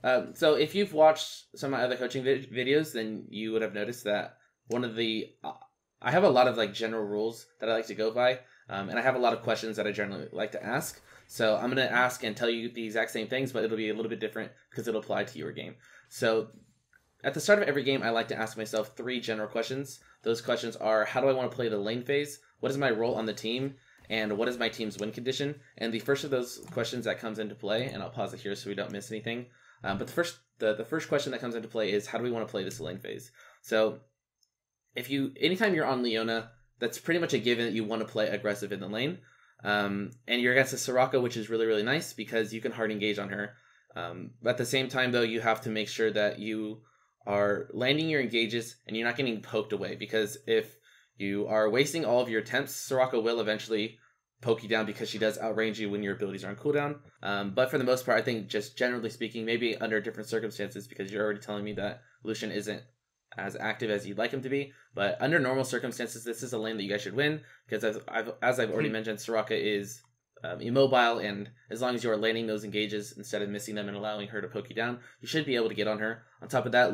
So if you've watched some of my other coaching videos, then you would have noticed that one of the I have a lot of like general rules that I like to go by, and I have a lot of questions that I generally like to ask. So I'm gonna ask and tell you the exact same things, but it'll be a little bit different because it'll apply to your game. So at the start of every game, I like to ask myself three general questions. Those questions are: how do I want to play the lane phase? What is my role on the team? And what is my team's win condition? And the first of those questions that comes into play, and I'll pause it here so we don't miss anything. But the first question that comes into play is: how do we want to play this lane phase? So anytime you're on Leona, that's pretty much a given that you want to play aggressive in the lane. And you're against a Soraka, which is really, really nice because you can hard engage on her. But at the same time, though, you have to make sure that you are landing your engages and you're not getting poked away, because if you are wasting all of your attempts, Soraka will eventually poke you down because she does outrange you when your abilities are on cooldown. But for the most part, I think just generally speaking, maybe under different circumstances, because you're already telling me that Lucian isn't as active as you'd like him to be, but under normal circumstances, this is a lane that you guys should win, because as I've already mentioned, Soraka is immobile, and as long as you are landing those engages instead of missing them and allowing her to poke you down, you should be able to get on her. On top of that,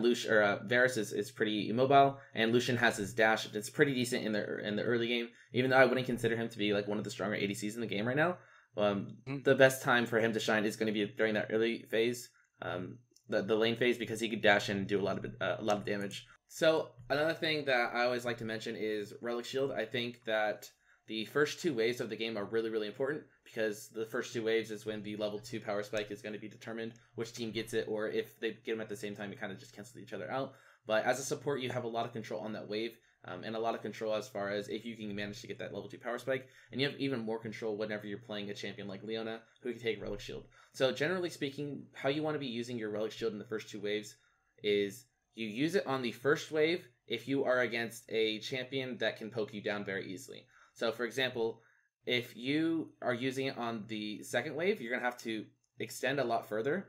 Varus is pretty immobile, and Lucian has his dash. It's pretty decent in the early game, even though I wouldn't consider him to be like one of the stronger ADCs in the game right now. The best time for him to shine is going to be during that early phase, the lane phase, because he could dash in and do a lot of damage. So another thing that I always like to mention is Relic Shield. I think that the first two waves of the game are really, really important, because the first two waves is when the level 2 power spike is going to be determined, which team gets it, or if they get them at the same time, it kind of just cancels each other out. But as a support, you have a lot of control on that wave, and a lot of control as far as if you can manage to get that level 2 power spike, and you have even more control whenever you're playing a champion like Leona, who can take Relic Shield. So generally speaking, how you want to be using your Relic Shield in the first two waves is you use it on the first wave if you are against a champion that can poke you down very easily. So, for example, if you are using it on the second wave, you're going to have to extend a lot further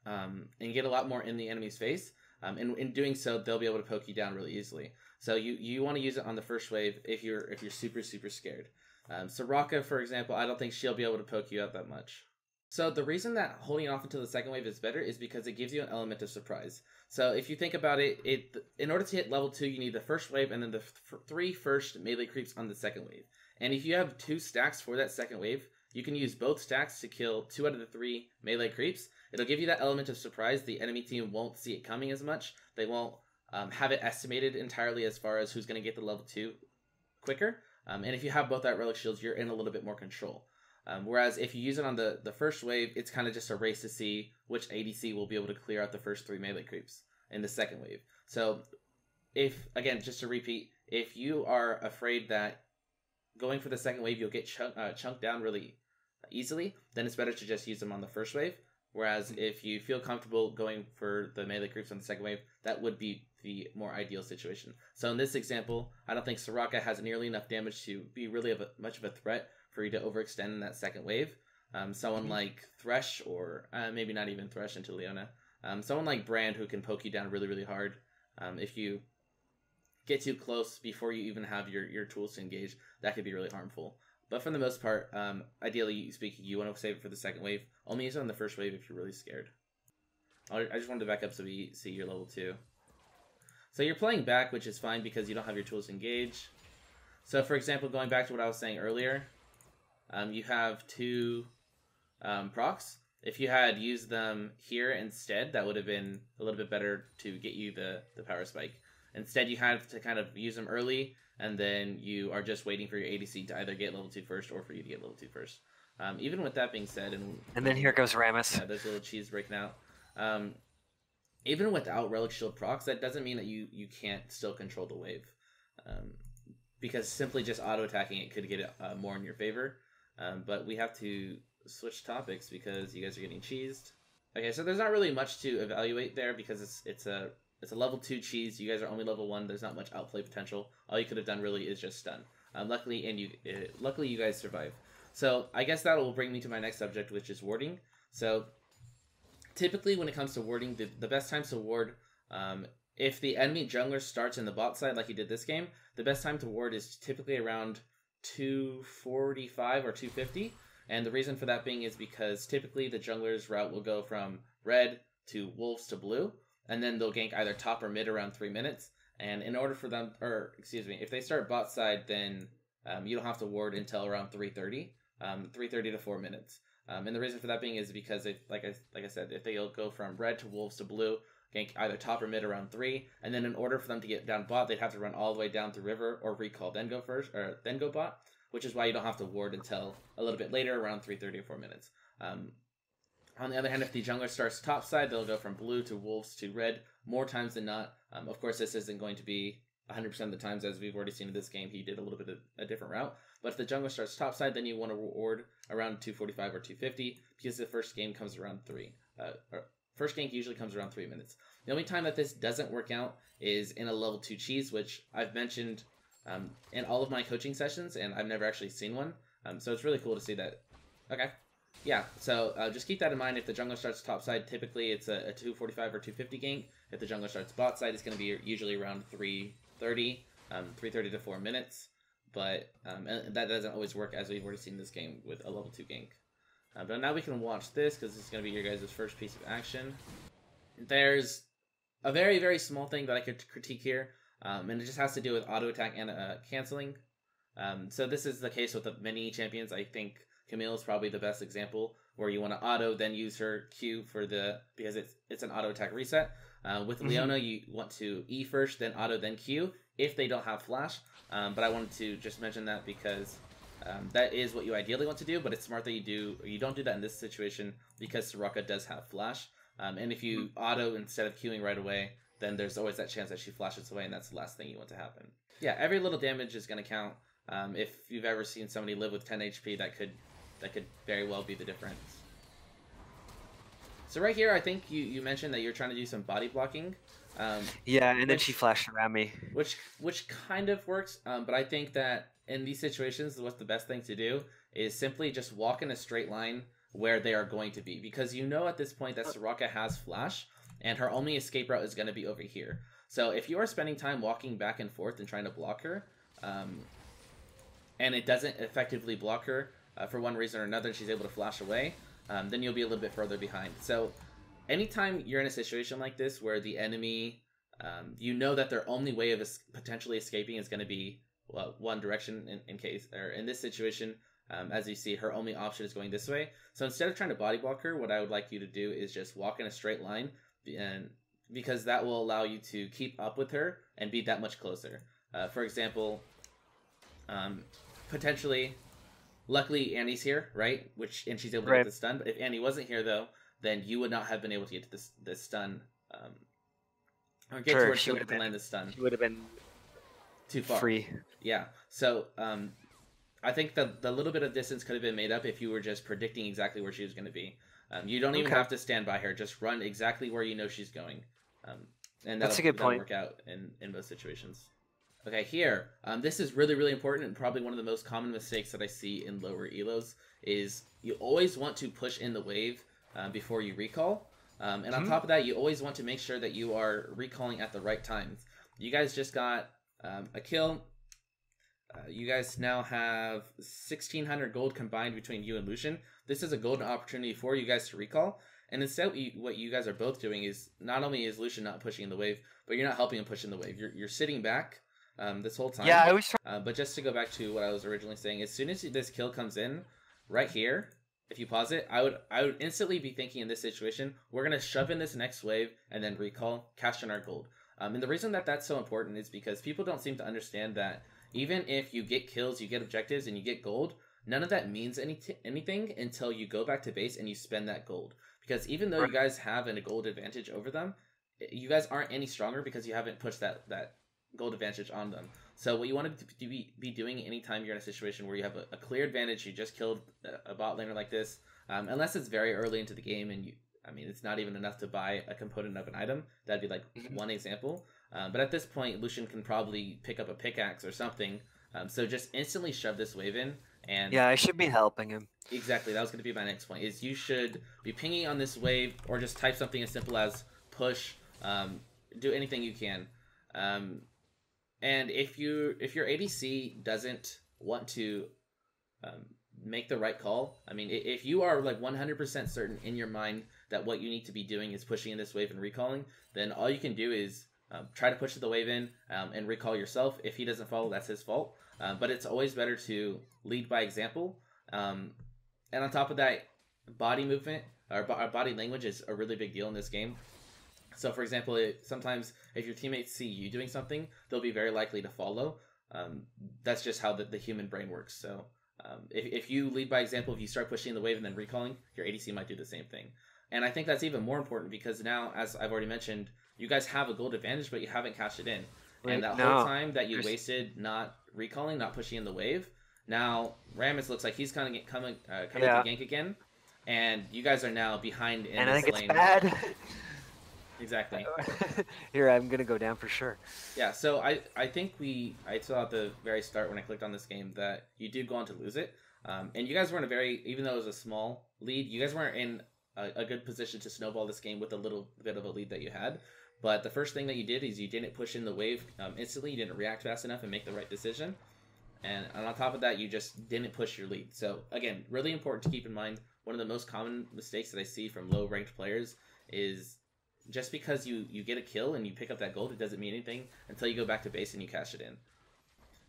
and get a lot more in the enemy's face. And in doing so, they'll be able to poke you down really easily. So you want to use it on the first wave if you're super, super scared. Soraka, for example, I don't think she'll be able to poke you out that much. So the reason that holding off until the second wave is better is because it gives you an element of surprise. So if you think about it, in order to hit level 2, you need the first wave and then the three first melee creeps on the second wave. And if you have 2 stacks for that second wave, you can use both stacks to kill 2 out of the 3 melee creeps. It'll give you that element of surprise. The enemy team won't see it coming as much. They won't have it estimated entirely as far as who's going to get the level 2 quicker. And if you have both that Relic Shields, you're in a little bit more control. Whereas if you use it on the first wave, it's kind of just a race to see which ADC will be able to clear out the first 3 melee creeps in the second wave. So again, just to repeat, if you are afraid that going for the second wave you'll get chunked down really easily, then it's better to just use them on the first wave. Whereas if you feel comfortable going for the melee creeps on the second wave, that would be the more ideal situation. So in this example, I don't think Soraka has nearly enough damage to be really much of a threat for you to overextend in that second wave. Someone like Thresh, or maybe not even Thresh into Leona. Someone like Brand, who can poke you down really, really hard. If you get too close before you even have your tools to engage, that could be really harmful. But for the most part, ideally speaking, you want to save it for the second wave. Only use it on the first wave if you're really scared. I just wanted to back up so we see your level 2. So you're playing back, which is fine because you don't have your tools to engage. So for example, going back to what I was saying earlier, you have 2 procs. If you had used them here instead, that would have been a little bit better to get you the power spike. Instead, you have to kind of use them early, and then you are just waiting for your ADC to either get level 2 first or for you to get level 2 first. Even with that being said, and then here goes Rammus. Yeah, there's a little cheese breaking out. Even without Relic Shield procs, that doesn't mean that you can't still control the wave. Because simply just auto-attacking it could get it more in your favor. But we have to switch topics because you guys are getting cheesed. Okay, so there's not really much to evaluate there because it's a level 2 cheese. You guys are only level 1. There's not much outplay potential. All you could have done really is just stun. Luckily you guys survive. So I guess that will bring me to my next subject, which is warding. So typically when it comes to warding, the best times to ward, if the enemy jungler starts in the bot side like he did this game, the best time to ward is typically around 245 or 250. And the reason for that being is because typically the jungler's route will go from red to wolves to blue, and then they'll gank either top or mid around 3 minutes. And in order for them, if they start bot side, then you don't have to ward until around 3:30, 3:30 to 4 minutes. And the reason for that being is because like I said, if they go from red to wolves to blue, gank either top or mid around 3, and then in order for them to get down bot, they'd have to run all the way down to river or recall, then go first, or then go bot, which is why you don't have to ward until a little bit later, around 3:30 or 4 minutes. On the other hand, if the jungler starts top side, they'll go from blue to wolves to red more times than not. Of course, this isn't going to be 100% of the times, as we've already seen in this game. He did a little bit of a different route. But if the jungler starts top side, then you want to ward around 245 or 250, because the first game comes around 3. First gank usually comes around 3 minutes. The only time that this doesn't work out is in a level 2 cheese, which I've mentioned in all of my coaching sessions, and I've never actually seen one. So it's really cool to see that. Okay. Yeah, so just keep that in mind. If the jungler starts top side, typically it's a 245 or 250 gank. If the jungler starts bot side, it's going to be usually around 330, 330 to 4 minutes. But that doesn't always work, as we've already seen this game with a level 2 gank. But now we can watch this, because this is going to be your guys' first piece of action. There's a very, very small thing that I could critique here, and it just has to do with auto attack and canceling. So this is the case with the many champions. I think Camille is probably the best example, where you want to auto, then use her Q because it's an auto attack reset. With Leona, you want to E first, then auto, then Q, if they don't have flash. But I wanted to just mention that because that is what you ideally want to do, but it's smart that you don't do that in this situation, because Soraka does have flash. And if you auto instead of queuing right away, then there's always that chance that she flashes away, and that's the last thing you want to happen. Yeah, every little damage is going to count. If you've ever seen somebody live with 10 HP, that could very well be the difference. So right here, I think you mentioned that you're trying to do some body blocking. Yeah, and then she flashed around me. Which kind of works, but I think that in these situations, what's the best thing to do is simply just walk in a straight line where they are going to be. Because you know at this point that Soraka has flash, and her only escape route is going to be over here. So if you are spending time walking back and forth and trying to block her, and it doesn't effectively block her for one reason or another, and she's able to flash away, then you'll be a little bit further behind. So anytime you're in a situation like this where the enemy, you know that their only way of potentially escaping is going to be one direction in this situation, as you see, her only option is going this way. So instead of trying to body block her, what I would like you to do is just walk in a straight line, and because that will allow you to keep up with her and be that much closer. For example, potentially, luckily Annie's here, right? And she's able to get the stun. But if Annie wasn't here, though, then you would not have been able to get to this stun, or get to where she would land the stun. She would have been too far. Free. Yeah. So I think the little bit of distance could have been made up if you were just predicting exactly where she was going to be. You don't even have to stand by her; just run exactly where you know she's going, and that's a good point. Work out in most situations. Okay, here, this is really, really important, and probably one of the most common mistakes that I see in lower elos is you always want to push in the wave before you recall. And on top of that, you always want to make sure that you are recalling at the right times. You guys just got a kill. You guys now have 1,600 gold combined between you and Lucian. This is a golden opportunity for you guys to recall. And instead, what you guys are both doing is, not only is Lucian not pushing in the wave, but you're not helping him push in the wave. You're sitting back this whole time. Yeah, I was but just to go back to what I was originally saying, as soon as this kill comes in, right here, if you pause it, I would instantly be thinking in this situation, we're going to shove in this next wave and then recall, cash in our gold. And the reason that that's so important is because people don't seem to understand that even if you get kills, you get objectives, and you get gold, none of that means anything until you go back to base and you spend that gold. Because even though you guys have a gold advantage over them, you guys aren't any stronger because you haven't pushed that gold advantage on them. So what you want to be doing anytime you're in a situation where you have a clear advantage, you just killed a bot laner like this, unless it's very early into the game and it's not even enough to buy a component of an item. That'd be like one example. But at this point, Lucian can probably pick up a pickaxe or something. So just instantly shove this wave in. And yeah, I should be helping him. Exactly. That was going to be my next point. Is you should be pinging on this wave, or just type something as simple as push. Do anything you can. And if your ADC doesn't want to make the right call, if you are like 100% certain in your mind that what you need to be doing is pushing in this wave and recalling, then all you can do is try to push the wave in and recall yourself. If he doesn't follow, that's his fault. But it's always better to lead by example. And on top of that, body movement or body language is a really big deal in this game. So, for example, sometimes if your teammates see you doing something, they'll be very likely to follow. That's just how the human brain works. So if you lead by example, if you start pushing the wave and then recalling, your ADC might do the same thing. And I think that's even more important because now, as I've already mentioned, you guys have a gold advantage, but you haven't cashed it in. And that whole time that you wasted not recalling, not pushing in the wave, now Rammus looks like he's coming to gank again. And you guys are now behind in this lane. And I think it's bad. Exactly. Here, I'm going to go down for sure. Yeah, so I think I saw at the very start when I clicked on this game that you do go on to lose it. And you guys weren't even though it was a small lead, you guys weren't in a good position to snowball this game with a little bit of a lead that you had. But the first thing that you did is you didn't push in the wave instantly, you didn't react fast enough and make the right decision. And on top of that, you just didn't push your lead. So again, really important to keep in mind, one of the most common mistakes that I see from low-ranked players is just because you get a kill and you pick up that gold, it doesn't mean anything until you go back to base and you cash it in.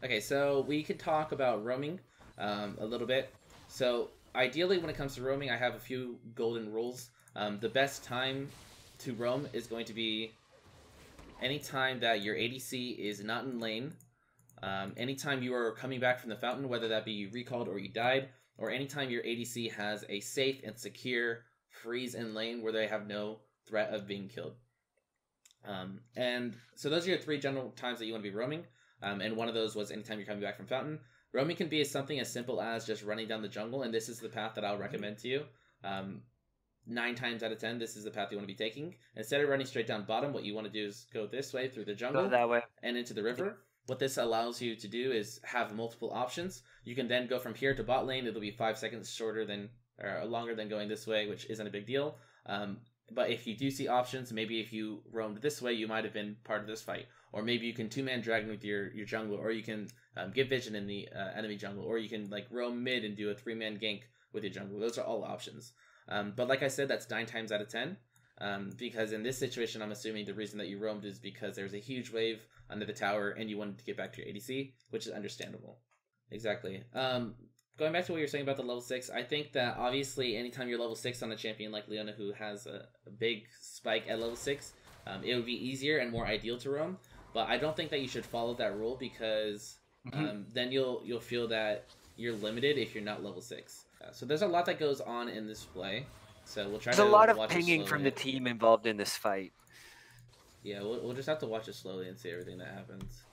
Okay, so we could talk about roaming a little bit. So ideally, when it comes to roaming, I have a few golden rules. The best time to roam is going to be any time that your ADC is not in lane, anytime you are coming back from the fountain, whether that be you recalled or you died, or anytime your ADC has a safe and secure freeze in lane where they have no threat of being killed. And so those are your three general times that you want to be roaming. And one of those was anytime you're coming back from fountain. Roaming can be something as simple as just running down the jungle, and this is the path that I'll recommend to you. 9 times out of 10, this is the path you want to be taking. Instead of running straight down bottom, what you want to do is go this way through the jungle, go that way, and into the river. What this allows you to do is have multiple options. You can then go from here to bot lane. It'll be 5 seconds shorter than, or longer than going this way, which isn't a big deal. But if you do see options, maybe if you roamed this way, you might have been part of this fight. Or maybe you can 2-man dragon with your jungle, or you can get vision in the enemy jungle, or you can like roam mid and do a 3-man gank with your jungle. Those are all options. But like I said, that's 9 times out of 10. Because in this situation, I'm assuming the reason that you roamed is because there's a huge wave under the tower and you wanted to get back to your ADC, which is understandable. Exactly. Going back to what you're saying about the level 6, I think that obviously anytime you're level 6 on a champion like Leona who has a big spike at level 6, it would be easier and more ideal to roam. But I don't think that you should follow that rule because then you'll feel that you're limited if you're not level 6. So there's a lot that goes on in this play. So we'll try There's to a lot of watch pinging from the team involved in this fight. Yeah, we'll just have to watch it slowly and see everything that happens.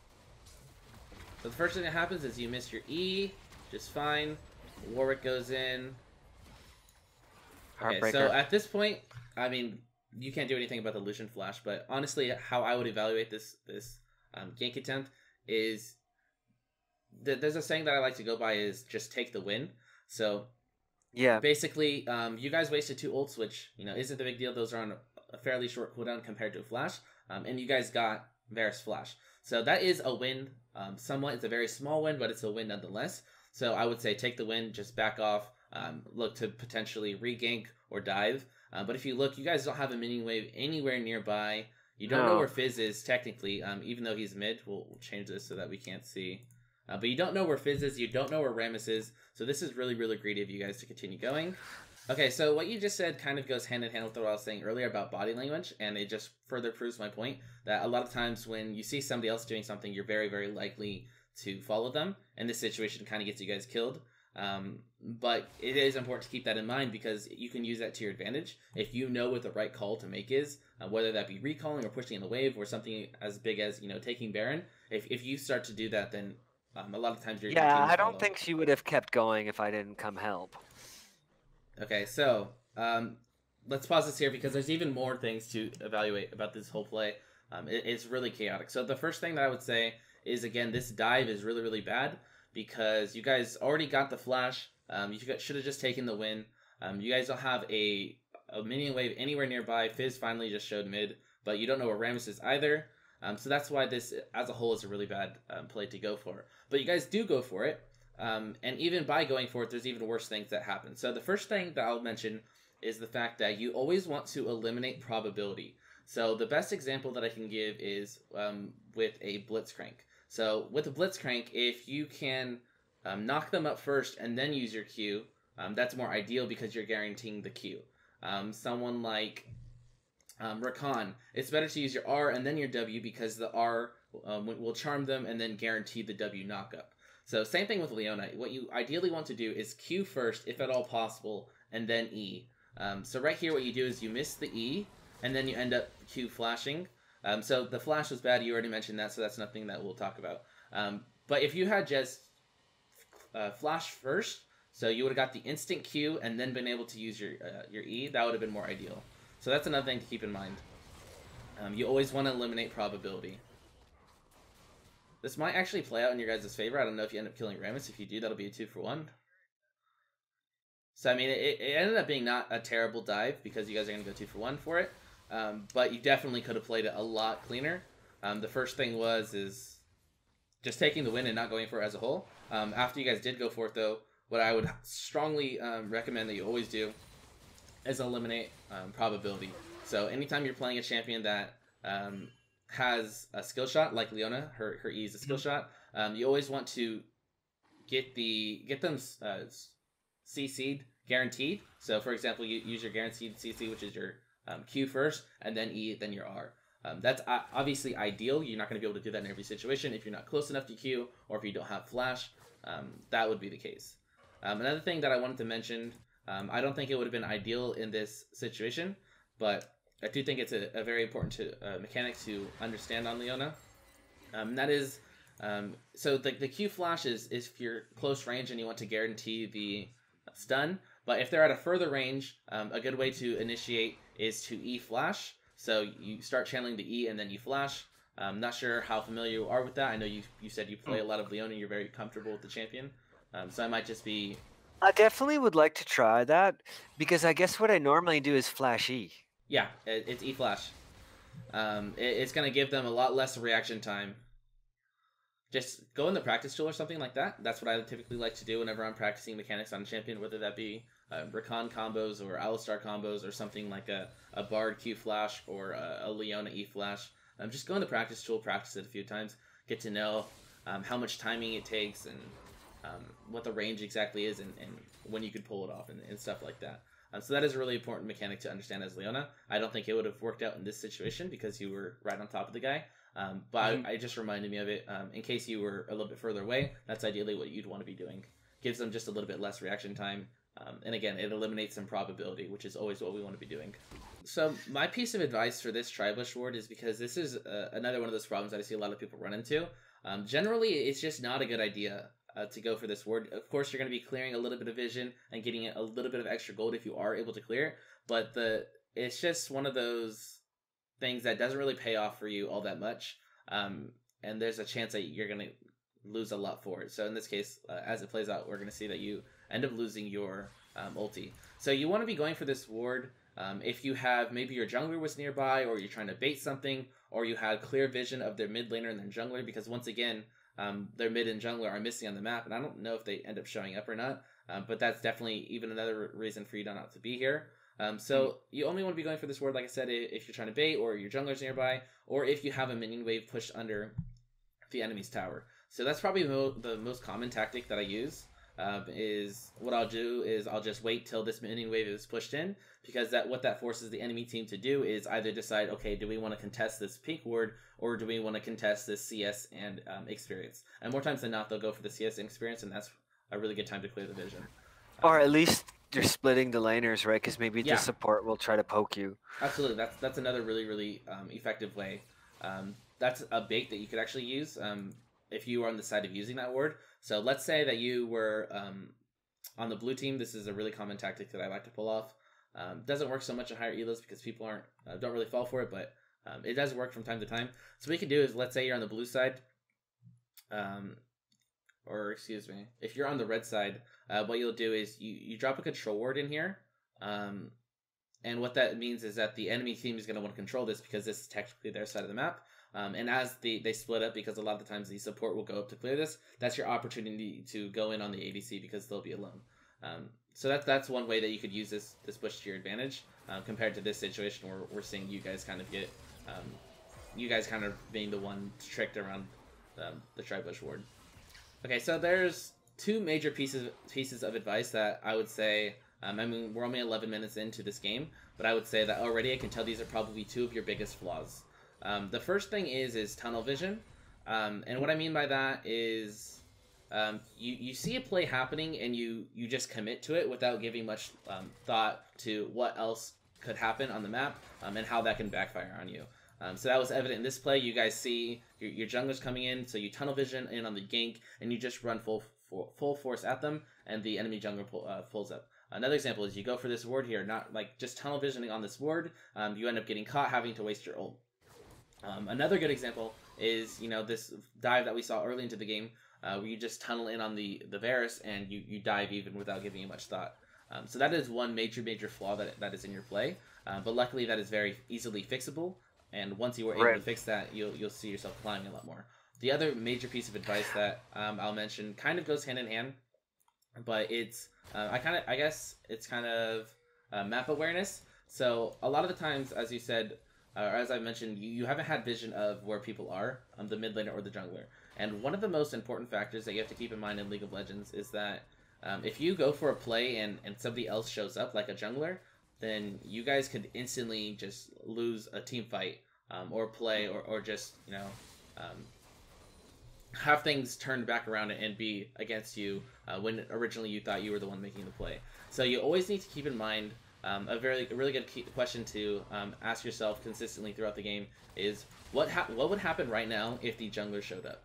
So the first thing that happens is you miss your E, just fine. Warwick goes in. Okay, so at this point, I mean, you can't do anything about the Lucian flash, but honestly, how I would evaluate this gank attempt is there's a saying that I like to go by is just take the win. So yeah, basically, you guys wasted 2 ults, which isn't the big deal. Those are on a fairly short cooldown compared to a flash, and you guys got Varus flash. So that is a win. Somewhat, it's a very small win, but it's a win nonetheless. So I would say take the win, just back off, look to potentially re-gank or dive. But if you look, you guys don't have a minion wave anywhere nearby. You don't know where Fizz is technically, even though he's mid. We'll change this so that we can't see. But you don't know where Fizz is, you don't know where Rammus is. So this is really, really greedy of you guys to continue going. Okay, so what you just said kind of goes hand in hand with what I was saying earlier about body language, and it just further proves my point that a lot of times when you see somebody else doing something, you're very, very likely to follow them, and this situation kind of gets you guys killed. But it is important to keep that in mind because you can use that to your advantage if you know what the right call to make is, whether that be recalling or pushing in the wave or something as big as taking Baron. If you start to do that, then a lot of times you're I don't think she would have kept going if I didn't come help. Okay, so let's pause this here because there's even more things to evaluate about this whole play. It's really chaotic. So the first thing that I would say is, again, this dive is really, really bad because you guys already got the flash. You should have just taken the win. You guys don't have a minion wave anywhere nearby. Fizz finally just showed mid, but you don't know where Rammus is either. So that's why this, as a whole, is a really bad play to go for. But you guys do go for it. And even by going for it, there's even worse things that happen. So the first thing that I'll mention is the fact that you always want to eliminate probability. So the best example that I can give is with a Blitzcrank. So with a Blitzcrank, if you can knock them up first and then use your Q, that's more ideal because you're guaranteeing the Q. Someone like Rakan, it's better to use your R and then your W because the R will charm them and then guarantee the W knockup. So same thing with Leona. What you ideally want to do is Q first, if at all possible, and then E. So right here what you do is you miss the E, and then you end up Q flashing. So the flash was bad, you already mentioned that, so that's nothing that we'll talk about. But if you had just flash first, so you would have got the instant Q and then been able to use your E, that would have been more ideal. So that's another thing to keep in mind. You always want to eliminate probability. This might actually play out in your guys' favor. I don't know if you end up killing Rammus. If you do, that'll be a 2-for-1. So, I mean, it ended up being not a terrible dive because you guys are going to go 2-for-1 for it. But you definitely could have played it a lot cleaner. The first thing is just taking the win and not going for it as a whole. After you guys did go for it, though, what I would strongly recommend that you always do is eliminate probability. So anytime you're playing a champion that has a skill shot, like Leona, her E is a skill shot, you always want to get them CC'd guaranteed. So for example, you use your guaranteed CC, which is your Q first, and then E, then your R. That's obviously ideal. You're not going to be able to do that in every situation if you're not close enough to Q, or if you don't have flash. That would be the case. Another thing that I wanted to mention, I don't think it would have been ideal in this situation, but I do think it's a very important mechanic to understand on Leona. That is, so the Q flash is if you're close range and you want to guarantee the stun, but if they're at a further range, a good way to initiate is to E flash. So you start channeling the E and then you flash. I'm not sure how familiar you are with that. I know you said you play a lot of Leona and you're very comfortable with the champion. So I might just be... I definitely would like to try that, because I guess what I normally do is flash E. Yeah, it's E flash. It's going to give them a lot less reaction time. Just go in the practice tool or something like that. That's what I typically like to do whenever I'm practicing mechanics on a champion, whether that be Rakan combos or Alistar combos or something like a Bard Q flash or a Leona E flash. Just go in the practice tool, practice it a few times, get to know how much timing it takes and what the range exactly is and when you could pull it off and stuff like that. So that is a really important mechanic to understand as Leona. I don't think it would have worked out in this situation because you were right on top of the guy. But I just reminded me of it in case you were a little bit further away. That's ideally what you'd want to be doing. Gives them just a little bit less reaction time. And again, it eliminates some probability, which is always what we want to be doing. So my piece of advice for this Tribush ward is because this is another one of those problems that I see a lot of people run into. Generally, it's just not a good idea to go for this ward. Of course, you're going to be clearing a little bit of vision and getting a little bit of extra gold if you are able to clear it. But it's just one of those things that doesn't really pay off for you all that much. And there's a chance that you're going to lose a lot for it. So in this case, as it plays out, we're going to see that you end up losing your ulti. So you want to be going for this ward if you have maybe your jungler was nearby, or you're trying to bait something, or you had clear vision of their mid laner and their jungler, because once again, their mid and jungler are missing on the map, and I don't know if they end up showing up or not, but that's definitely even another reason for you not to be here. So you only want to be going for this ward, like I said, if you're trying to bait, or your jungler's nearby, or if you have a minion wave pushed under the enemy's tower. So that's probably the most common tactic that I use. Is what I'll do is I'll just wait till this minion wave is pushed in, because what that forces the enemy team to do is either decide, okay, do we want to contest this pink ward, or do we want to contest this CS and experience? And more times than not, they'll go for the CS and experience, and that's a really good time to clear the vision. Or at least you're splitting the laners, right? Because maybe the support will try to poke you. Absolutely, that's another really effective way. That's a bait that you could actually use if you are on the side of using that ward. So let's say that you were on the blue team. This is a really common tactic that I like to pull off. Doesn't work so much at higher elos because people don't really fall for it, but it does work from time to time. So what you can do is, let's say you're on the blue side, or excuse me, if you're on the red side, what you'll do is you drop a control ward in here, and what that means is that the enemy team is going to want to control this because this is technically their side of the map. And as they split up, because a lot of the times the support will go up to clear this, that's your opportunity to go in on the ADC because they'll be alone. So that's one way that you could use this push to your advantage, compared to this situation where we're seeing you guys kind of get, you guys kind of being the one tricked around the Tribush ward. Okay, so there's two major pieces of advice that I would say. I mean, we're only 11 minutes into this game, but I would say that already I can tell these are probably two of your biggest flaws. The first thing is tunnel vision, and what I mean by that is you see a play happening and you just commit to it without giving much thought to what else could happen on the map, and how that can backfire on you. So that was evident in this play. You guys see your junglers coming in, so you tunnel vision in on the gank, and you just run full force at them, and the enemy jungler pulls up. Another example is you go for this ward here, not like just tunnel visioning on this ward. You end up getting caught, having to waste your ult. Another good example is, you know, this dive that we saw early into the game, where you just tunnel in on the Varus and you dive even without giving it much thought. So that is one major flaw that is in your play, but luckily that is very easily fixable. And once you were able to fix that, you'll see yourself climbing a lot more. The other major piece of advice that I'll mention kind of goes hand in hand, but it's I guess it's kind of map awareness. So a lot of the times, as you said, or as I mentioned, you haven't had vision of where people are, the mid laner or the jungler. And one of the most important factors that you have to keep in mind in League of Legends is that if you go for a play and somebody else shows up, like a jungler, then you guys could instantly just lose a team fight, or play, or just, you know, have things turned back around and be against you, when originally you thought you were the one making the play. So you always need to keep in mind, a really good question to ask yourself consistently throughout the game is what would happen right now if the jungler showed up.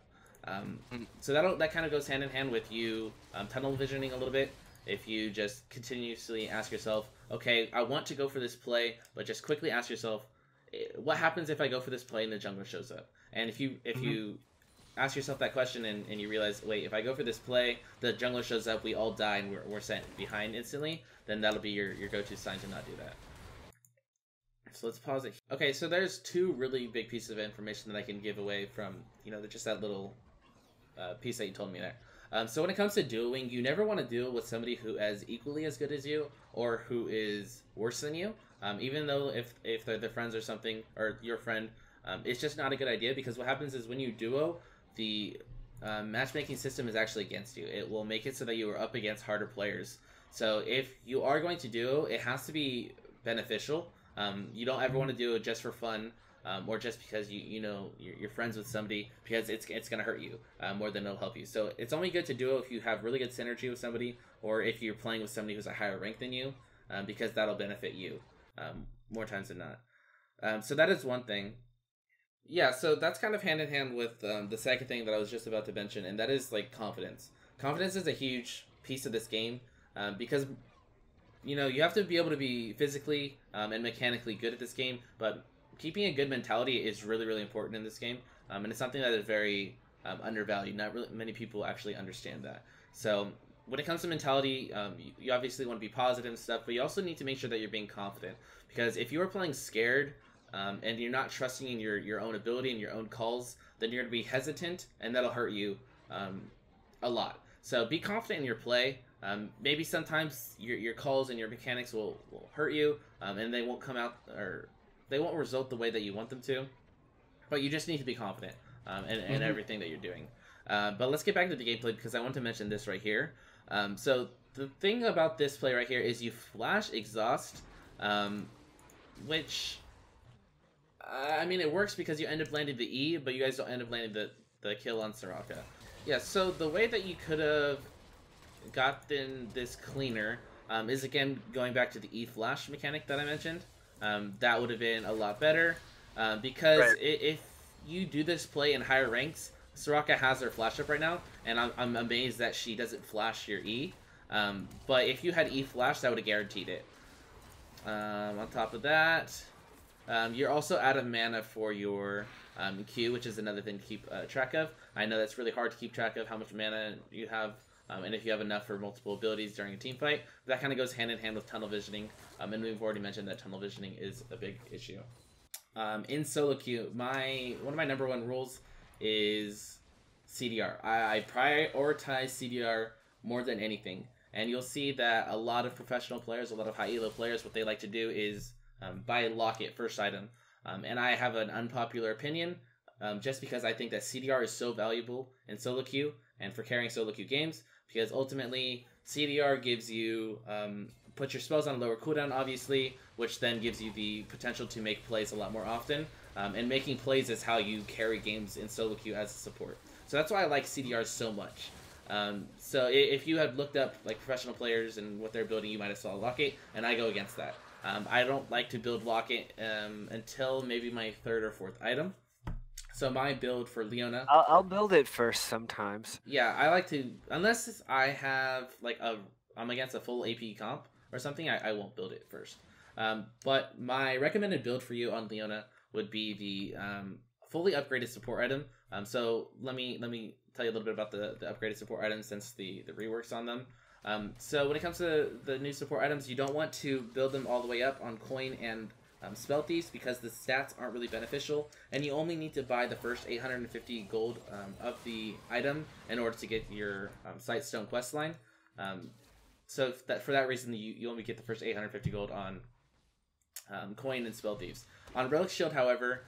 So that kind of goes hand in hand with you tunnel visioning a little bit. If you just continuously ask yourself, okay, I want to go for this play, but just quickly ask yourself, what happens if I go for this play and the jungler shows up? And if you ask yourself that question and you realize, wait, if I go for this play, the jungler shows up, we all die, and we're sent behind instantly, then that'll be your go-to sign to not do that. So let's pause it. Okay, so there's two really big pieces of information that I can give away from, you know, just that little piece that you told me there. So when it comes to dueling, you never want to duel with somebody who is equally as good as you or who is worse than you. Even though if they're the friends or something, or your friend, it's just not a good idea, because what happens is when you duo, the matchmaking system is actually against you. It will make it so that you are up against harder players. So if you are going to duo, it has to be beneficial. You don't ever want to do it just for fun, or just because you know you're friends with somebody, because it's gonna hurt you more than it'll help you. So it's only good to duo if you have really good synergy with somebody, or if you're playing with somebody who's a higher rank than you, because that'll benefit you more times than not. So that is one thing. Yeah, so that's kind of hand in hand with the second thing that I was just about to mention, and that is like confidence. Confidence is a huge piece of this game, because you know you have to be able to be physically and mechanically good at this game, but keeping a good mentality is really important in this game, and it's something that is very undervalued. Not really many people actually understand that. So when it comes to mentality, you obviously want to be positive and stuff, but you also need to make sure that you're being confident, because if you are playing scared, and you're not trusting in your own ability and your own calls, then you're going to be hesitant, and that'll hurt you a lot. So be confident in your play. Maybe sometimes your calls and your mechanics will hurt you, and they won't come out, or they won't result the way that you want them to. But you just need to be confident in everything that you're doing. But let's get back to the gameplay, because I want to mention this right here. So the thing about this play right here is you flash exhaust, which... I mean, it works because you end up landing the E, but you guys don't end up landing the kill on Soraka. Yeah, so the way that you could have gotten this cleaner is, again, going back to the E flash mechanic that I mentioned. That would have been a lot better, because if you do this play in higher ranks, Soraka has her flash up right now, and I'm amazed that she doesn't flash your E. But if you had E flash, that would have guaranteed it. On top of that... you're also out of mana for your Q, which is another thing to keep track of. I know that's really hard to keep track of how much mana you have, and if you have enough for multiple abilities during a team fight. But that kind of goes hand in hand with tunnel visioning, and we've already mentioned that tunnel visioning is a big issue. In solo queue, one of my number one rules is CDR. I prioritize CDR more than anything. and you'll see that a lot of professional players, a lot of high elo players, what they like to do is buy Locket first item. And I have an unpopular opinion, just because I think that CDR is so valuable in solo queue and for carrying solo queue games, because ultimately CDR gives you put your spells on a lower cooldown, obviously, which then gives you the potential to make plays a lot more often. And making plays is how you carry games in solo queue as a support. So that's why I like CDR so much. So if you had looked up like professional players and what they're building, you might have saw Locket, and I go against that. I don't like to build Locket until maybe my 3rd or 4th item. So my build for Leona, I'll build it first sometimes. yeah, I like to, unless I have like I'm against a full AP comp or something, I won't build it first. But my recommended build for you on Leona would be the fully upgraded support item. So let me tell you a little bit about the upgraded support items since the reworks on them. So when it comes to the new support items, you don't want to build them all the way up on coin and spell thieves, because the stats aren't really beneficial, and you only need to buy the first 850 gold of the item in order to get your Sightstone questline. So for that reason, you only get the first 850 gold on coin and spell thieves. On Relic Shield, however,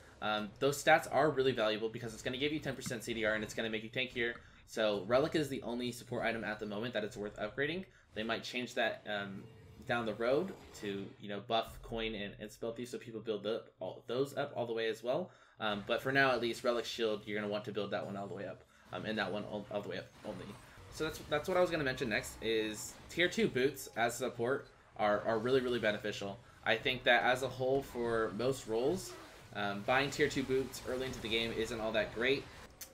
those stats are really valuable because it's going to give you 10% CDR and it's going to make you tankier. So Relic is the only support item at the moment that it's worth upgrading. They might change that down the road to buff coin and spell thief, so people build those up all the way as well. But for now, at least, Relic Shield, you're going to want to build that one all the way up, and that one all the way up only. So that's what I was going to mention next, is tier 2 boots as support are really, really beneficial. I think that as a whole, for most roles, buying tier 2 boots early into the game isn't all that great.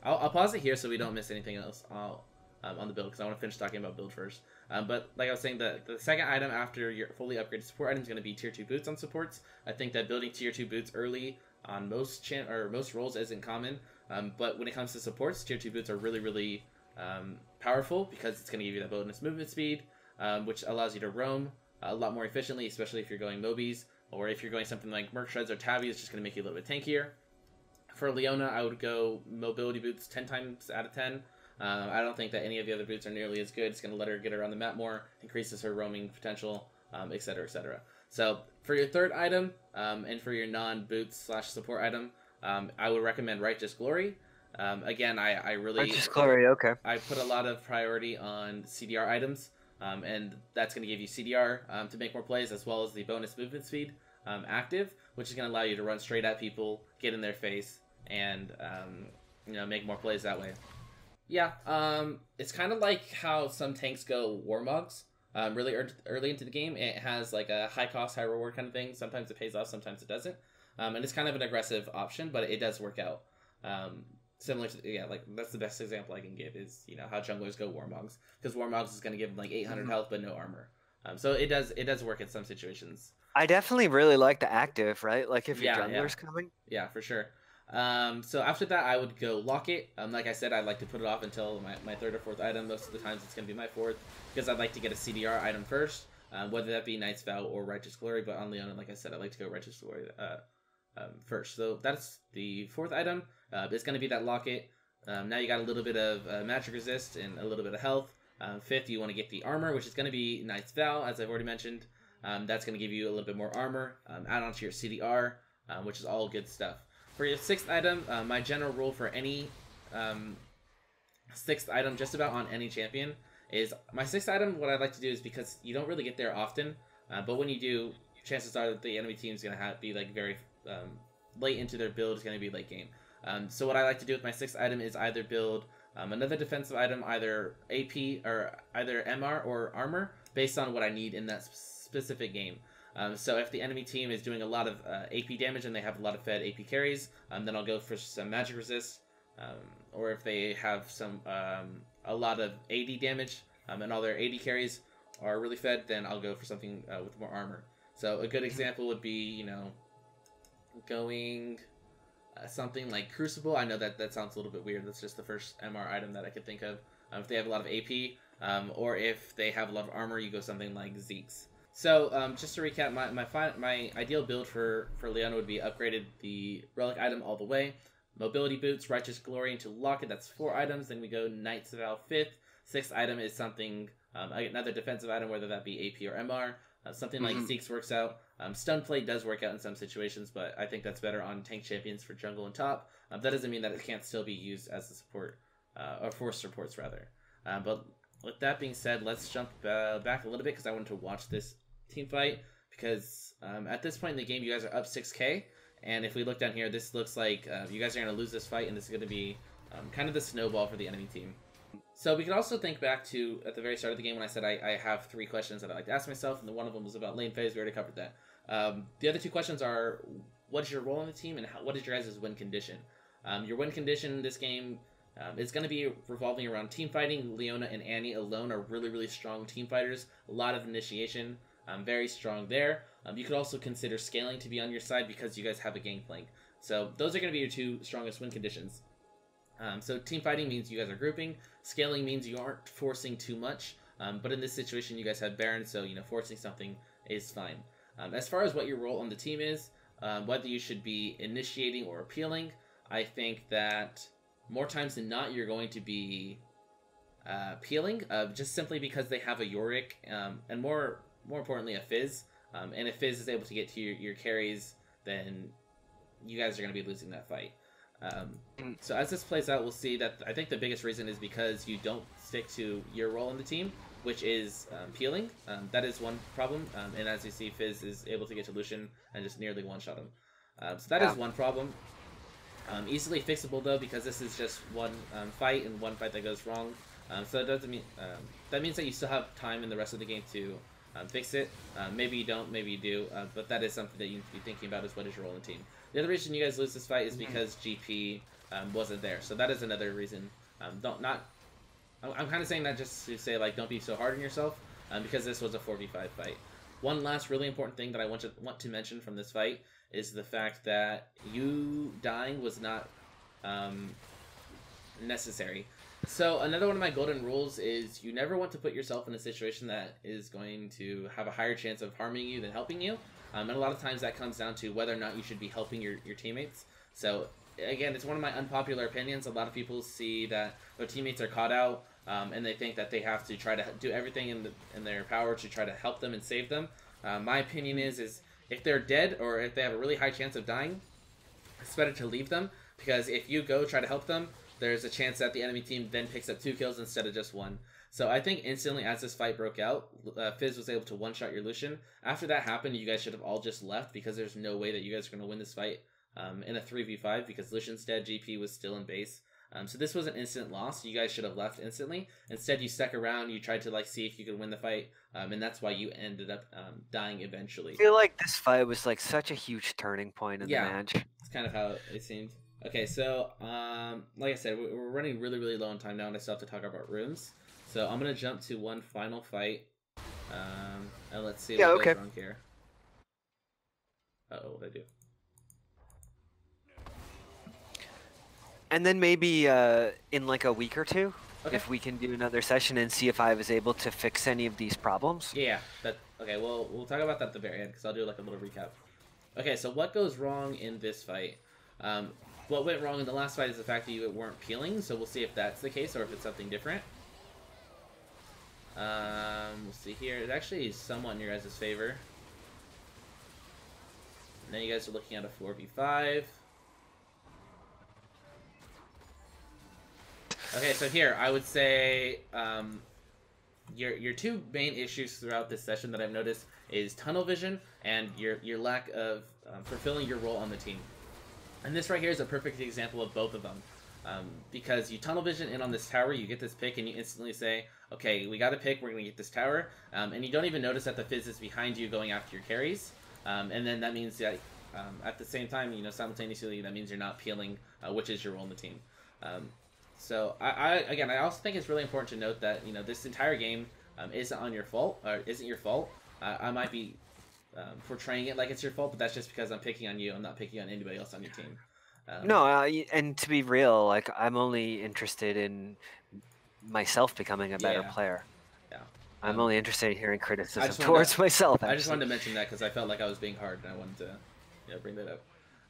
I'll pause it here so we don't miss anything else on the build, because I want to finish talking about build first. But like I was saying, the second item after your fully upgraded support item is going to be tier 2 boots on supports. I think that building tier 2 boots early on most roles isn't common. But when it comes to supports, tier 2 boots are really, really powerful, because it's going to give you that bonus movement speed, which allows you to roam a lot more efficiently, especially if you're going Mobies, or if you're going something like Merc Shreds or Tabby, it's just going to make you a little bit tankier. For Leona, I would go mobility boots 10 times out of 10. I don't think that any of the other boots are nearly as good. It's going to let her get around the map more, increases her roaming potential, etc., etc. So for your third item, and for your non-boots / support item, I would recommend Righteous Glory. Again, I really... Righteous Glory, okay. I put a lot of priority on CDR items, and that's going to give you CDR to make more plays, as well as the bonus movement speed active, which is going to allow you to run straight at people, get in their face, and make more plays that way. Yeah, it's kind of like how some tanks go Warmogs really early into the game. It has like a high cost, high reward kind of thing. Sometimes it pays off, sometimes it doesn't. And it's kind of an aggressive option, but it does work out. Similar to, like that's the best example I can give is, how junglers go Warmogs. Because Warmogs is going to give them like 800 health but no armor. So it does work in some situations. I definitely really like the active, right? Like if your jungler's coming. Yeah, for sure. So after that, I would go Locket. Like I said, I'd like to put it off until my third or fourth item. Most of the times it's going to be my fourth, because I'd like to get a CDR item first, whether that be Knight's Vow or Righteous Glory. But on Leona, like I said, I like to go Righteous Glory first. So that's the fourth item. It's going to be that Locket. Now you got a little bit of magic resist and a little bit of health. Fifth, you want to get the armor, which is going to be Knight's Vow, as I've already mentioned. That's going to give you a little bit more armor. Add on to your CDR, which is all good stuff. For your sixth item, my general rule for any sixth item, just about on any champion, is my sixth item, what I'd like to do is, because you don't really get there often, but when you do, chances are that the enemy team is going to be like very late into their build, is going to be late game. So what I like to do with my sixth item is either build another defensive item, either AP or either MR or armor, based on what I need in that specific game. So if the enemy team is doing a lot of AP damage and they have a lot of fed AP carries, then I'll go for some magic resist. Or if they have a lot of AD damage and all their AD carries are really fed, then I'll go for something with more armor. So a good example would be, going something like Crucible. I know that sounds a little bit weird. That's just the first MR item that I could think of. If they have a lot of AP, or if they have a lot of armor, you go something like Zeke's. So, just to recap, my ideal build for Leona would be upgraded the Relic item all the way. Mobility Boots, Righteous Glory into Locket, that's 4 items. Then we go Knight's Vow 5th. 6th item is something another defensive item, whether that be AP or MR. Something like Zeke's works out. Stun Plate does work out in some situations, but I think that's better on tank champions for jungle and top. That doesn't mean that it can't still be used as a support, or for supports rather. But with that being said, let's jump back a little bit because I wanted to watch this team fight because at this point in the game, you guys are up 6k, and if we look down here, this looks like you guys are going to lose this fight, and this is going to be kind of the snowball for the enemy team. So we can also think back to at the very start of the game when I said I have 3 questions that I like to ask myself, and one of them was about lane phase. We already covered that. The other 2 questions are, what is your role on the team, and what is your guys' win condition? Your win condition in this game is going to be revolving around team fighting. Leona and Annie alone are really, really strong team fighters. A lot of initiation, very strong there. You could also consider scaling to be on your side because you guys have a gangplank. So those are going to be your 2 strongest win conditions. So team fighting means you guys are grouping. Scaling means you aren't forcing too much. But in this situation, you guys have Baron, so forcing something is fine. As far as what your role on the team is, whether you should be initiating or appealing, I think that more times than not, you're going to be appealing, just simply because they have a Yorick, and more importantly, a Fizz. And if Fizz is able to get to your carries, then you guys are going to be losing that fight. So as this plays out, we'll see that I think the biggest reason is because you don't stick to your role in the team, which is peeling. That is one problem. And as you see, Fizz is able to get to Lucian and just nearly one-shot him. So that is one problem. Easily fixable though, because this is just one fight and one fight that goes wrong. So it doesn't mean that means that you still have time in the rest of the game to fix it. Maybe you don't, maybe you do, but that is something that you need to be thinking about, is what is your role in the team. The other reason you guys lose this fight is because GP wasn't there, so that is another reason. I'm kind of saying that just to say, like, don't be so hard on yourself, because this was a 4v5 fight. One last really important thing that I want to mention from this fight is the fact that you dying was not necessary. So another one of my golden rules is you never want to put yourself in a situation that is going to have a higher chance of harming you than helping you. And a lot of times that comes down to whether or not you should be helping your teammates. So again, it's one of my unpopular opinions. A lot of people see that their teammates are caught out, and they think that they have to try to do everything in their power to try to help them and save them. My opinion is if they're dead or if they have a really high chance of dying, it's better to leave them, because if you go try to help them, there's a chance that the enemy team then picks up 2 kills instead of just 1. So I think instantly as this fight broke out, Fizz was able to one-shot your Lucian. After that happened, you guys should have all just left, because there's no way that you guys are going to win this fight in a 3v5, because Lucian's dead, GP was still in base. So this was an instant loss. You guys should have left instantly. Instead, you stuck around, you tried to see if you could win the fight, and that's why you ended up dying eventually. I feel like this fight was like such a huge turning point in the match. It's kind of how it seemed. Okay, so like I said, we're running really, really low on time now, and I still have to talk about rooms. So I'm gonna jump to one final fight, and let's see what goes wrong here. Uh-oh, what did I do? And then maybe in like a week or 2, if we can do another session and see if I was able to fix any of these problems. Yeah, okay. Well, we'll talk about that at the very end, because I'll do like a little recap. Okay, so what goes wrong in this fight? What went wrong in the last fight is the fact that you weren't peeling, so we'll see if that's the case or if it's something different. We'll see here. It actually is somewhat in your guys' favor. And then you guys are looking at a 4v5. Okay, so here, I would say your 2 main issues throughout this session that I've noticed is tunnel vision and your lack of fulfilling your role on the team. And this right here is a perfect example of both of them. Because you tunnel vision in on this tower, you get this pick, and you instantly say, okay, we got a pick, we're going to get this tower. And you don't even notice that the Fizz is behind you going after your carries. And then that means that at the same time, simultaneously, that means you're not peeling, which is your role in the team. So again, I also think it's really important to note that this entire game isn't your fault. I might be portraying it like it's your fault, but that's just because I'm picking on you. I'm not picking on anybody else on your team. No, and to be real, like, I'm only interested in myself becoming a better player. Yeah, I'm only interested in hearing criticism towards myself. Actually. I just wanted to mention that because I felt like I was being hard, and I wanted to bring that up.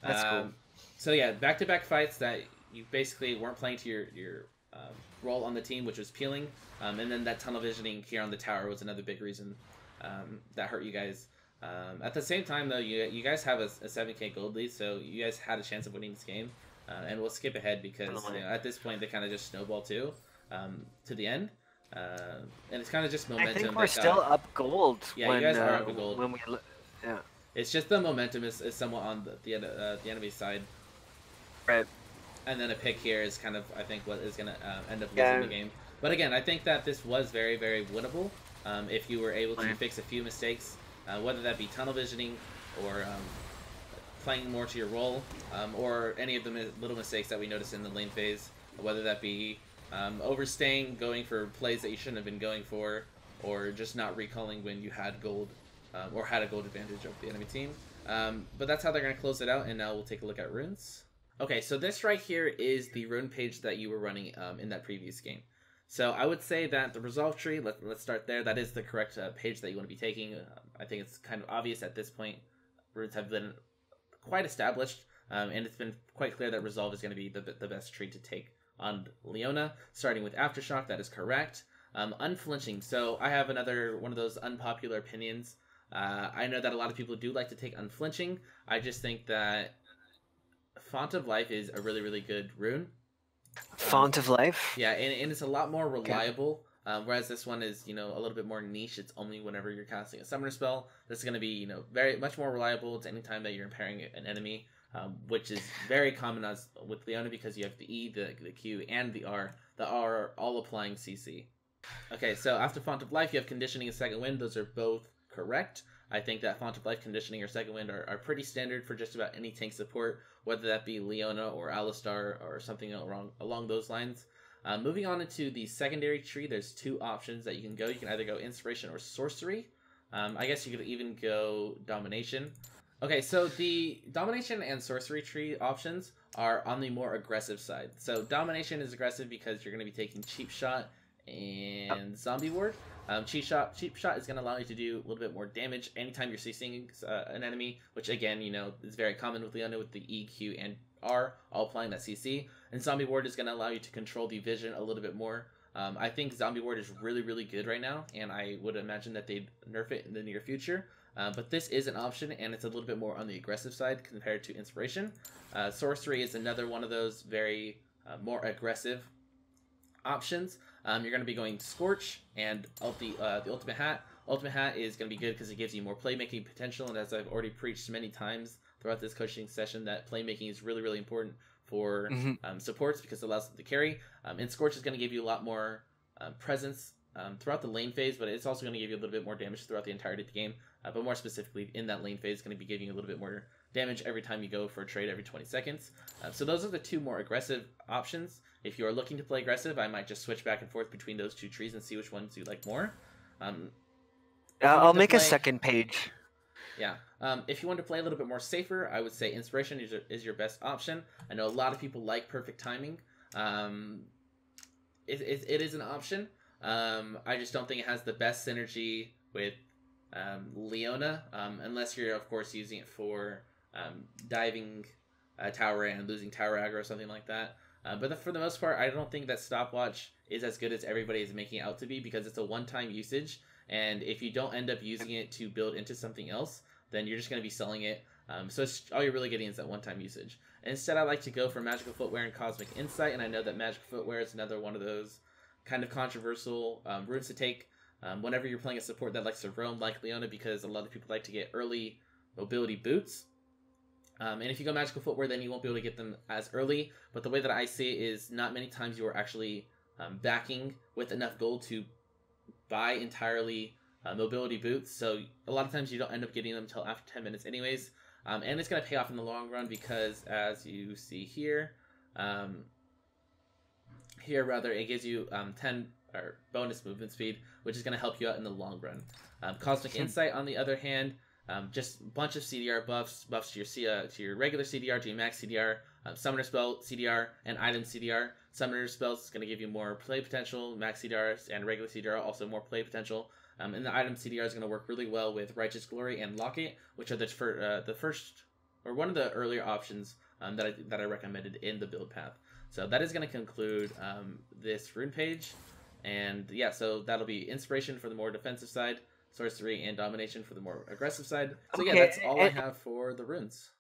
That's cool. So yeah, back-to-back fights that you basically weren't playing to your role on the team, which was peeling, and then that tunnel visioning here on the tower was another big reason that hurt you guys. At the same time, though, you guys have a 7k gold lead, so you guys had a chance of winning this game. And we'll skip ahead because at this point they kind of just snowball to the end. And it's kind of just momentum. I think we're still up gold. Yeah, you guys are up gold. When we, yeah. It's just the momentum is somewhat on the enemy side. Right. And then a pick here is kind of, I think, what is going to end up losing the game. But again, I think that this was very, very winnable if you were able to fix a few mistakes, whether that be tunnel visioning or playing more to your role, or any of the little mistakes that we noticed in the lane phase, whether that be overstaying, going for plays that you shouldn't have been going for, or just not recalling when you had gold, or had a gold advantage over the enemy team. But that's how they're going to close it out, and now we'll take a look at runes. Okay, so this right here is the rune page that you were running in that previous game. So I would say that the resolve tree, let's start there, that is the correct page that you want to be taking. I think it's kind of obvious at this point. Runes have been quite established, and it's been quite clear that resolve is going to be the best tree to take on Leona, starting with Aftershock. That is correct. Unflinching, so I have another one of those unpopular opinions. I know that a lot of people do like to take unflinching. I just think that Font of Life is a really, really good rune. Font of Life? Yeah, and it's a lot more reliable. Whereas this one is, a little bit more niche. It's only whenever you're casting a summoner spell. This is going to be, very much more reliable. It's any time that you're impairing an enemy, which is very common as with Leona because you have the E, the Q, and the R. The R all applying CC. Okay, so after Font of Life, you have Conditioning and Second Wind. Those are both correct. I think that Font of Life, Conditioning, or Second Wind are pretty standard for just about any tank support, whether that be Leona or Alistar or something along those lines. Moving on into the secondary tree, there's two options that you can go. You can either go Inspiration or Sorcery. I guess you could even go Domination. Okay, so the Domination and Sorcery tree options are on the more aggressive side. So Domination is aggressive because you're going to be taking Cheap Shot and Zombie Ward. Cheap Shot is going to allow you to do a little bit more damage anytime you're CCing an enemy, which again, is very common with Leona with the E, Q, and R all applying that CC. And Zombie Ward is going to allow you to control the vision a little bit more. I think Zombie Ward is really, really good right now, and I would imagine that they'd nerf it in the near future. But this is an option, and it's a little bit more on the aggressive side compared to Inspiration. Sorcery is another one of those very more aggressive options. You're going to be going Scorch and the Ultimate Hat. Ultimate Hat is going to be good because it gives you more playmaking potential, and as I've already preached many times throughout this coaching session, that playmaking is really, really important for supports because it allows them to carry. And Scorch is going to give you a lot more presence throughout the lane phase, but it's also going to give you a little bit more damage throughout the entirety of the game. But more specifically, in that lane phase, it's going to be giving you a little bit more damage every time you go for a trade every 20 seconds. So those are the two more aggressive options. If you are looking to play aggressive, I might just switch back and forth between those two trees and see which ones you like more. I'll make a second page. Yeah. If you want to play a little bit more safer, I would say Inspiration is your best option. I know a lot of people like Perfect Timing. It is an option. I just don't think it has the best synergy with Leona, unless you're, of course, using it for diving tower and losing tower aggro or something like that. But for the most part, I don't think that Stopwatch is as good as everybody is making it out to be because it's a one-time usage, and if you don't end up using it to build into something else, then you're just going to be selling it. So all you're really getting is that one-time usage. And instead, I like to go for Magical Footwear and Cosmic Insight, and I know that Magical Footwear is another one of those kind of controversial runes to take whenever you're playing a support that likes to roam like Leona, because a lot of people like to get early mobility boots. And if you go Magical Footwear, then you won't be able to get them as early. But the way that I see it is not many times you are actually backing with enough gold to buy entirely mobility boots. So a lot of times you don't end up getting them until after 10 minutes anyways. And it's going to pay off in the long run because, as you see here, it gives you 10 or bonus movement speed, which is going to help you out in the long run. Cosmic Insight, on the other hand, just a bunch of CDR buffs to your regular CDR, to your max CDR, Summoner Spell CDR, and Item CDR. Summoner Spells is going to give you more play potential, max CDRs and regular CDR also more play potential. And the Item CDR is going to work really well with Righteous Glory and Locket, which are the first, or one of the earlier options that I recommended in the build path. So that is going to conclude this rune page. And yeah, so that'll be inspiration for the more defensive side, sorcery and domination for the more aggressive side. So yeah, that's all I have for the runes.